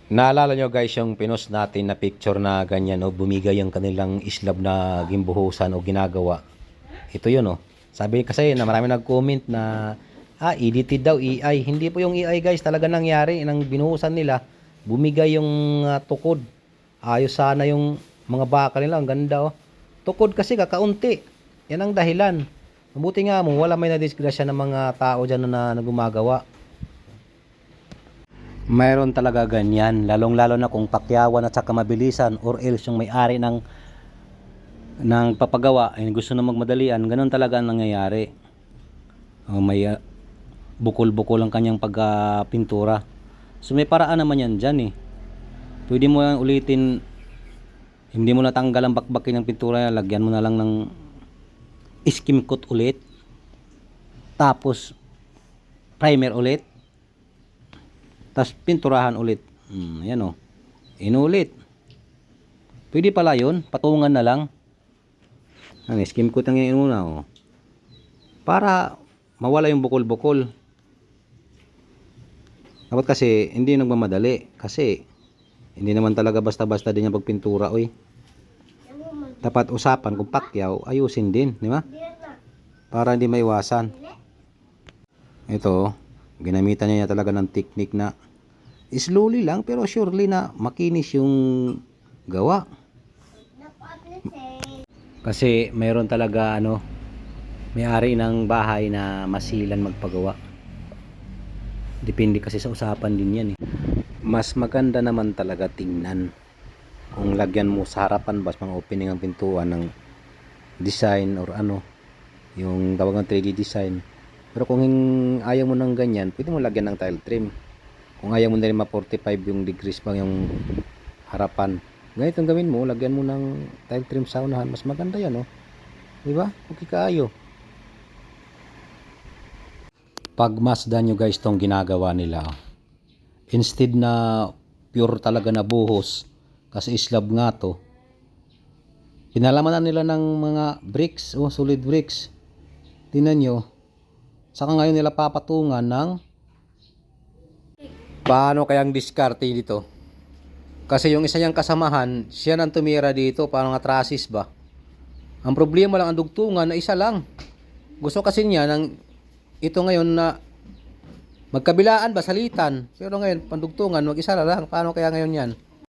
Naalala nyo guys yung pinost natin na picture na ganyan o bumigay yung kanilang islab na gimbuhusan o ginagawa. Ito yun o. Sabi kasi na marami nag-comment na edited daw AI. Hindi po yung AI guys, talaga nangyari nang binuhusan nila. Bumigay yung tukod. Ayos sana yung mga baka nila, ang ganda o. Tukod kasi kakaunti. Yan ang dahilan. Mabuti nga mo, wala may nadisgrasya ng mga tao dyan na gumagawa. Mayroon talaga ganyan, lalong-lalo na kung pakyawan at saka mabilisan or else yung may-ari ng papagawa ay gusto na magmadalian, ganun talaga ang nangyayari. May bukol-bukol ang kanyang pagpintura. So may paraan naman yan dyan eh. Pwede mo yan ulitin, hindi mo natanggal ang bakbakin ng pintura, lagyan mo na lang ng skim coat ulit. Tapos primer ulit. Tapos pinturahan ulit. Yan o. Inulit. Pwede pala yun. Patungan na lang. Skim coat ang yan muna o. Para mawala yung bukol-bukol. Dapat kasi hindi nagmamadali. Kasi hindi naman talaga basta-basta din yung pagpintura. Oy. Dapat usapan kung pakyaw, ayusin din. Di ba? Para hindi maiwasan. Ito, ginamitan niya talaga ng technique na slowly lang pero surely na makinis yung gawa. Kasi mayroon talaga may-ari ng bahay na masilan magpagawa. Depende kasi sa usapan din yan eh. Mas maganda naman talaga tingnan kung lagyan mo sa harapan bas mga opening ang pintuan ng design or yung tawag ng 3D design. Pero kung ayaw mo ng ganyan, pwede mo lagyan ng tile trim. Kung ayaw mo na rin ma-45 yung degrees bang yung harapan, ganito ang gawin mo, lagyan mo ng tile trim sa unahan, mas maganda yan diba? Okay kaayo. Pagmasdan nyo guys tong ginagawa nila, instead na pure talaga na buhos, kasi slab nga to, pinalamanan nila ng mga bricks, solid bricks. Tingnan nyo, saka ngayon nila papatungan ng paano kayang diskarte dito. Kasi yung isa niyang kasamahan, siya nang tumira dito, paano nga trasis ba. Ang problema lang ang dugtungan na isa lang. Gusto kasi niya ito ngayon na magkabilaan ba salitan, pero ngayon pandugtungan mag-isa lang. Paano kaya ngayon yan?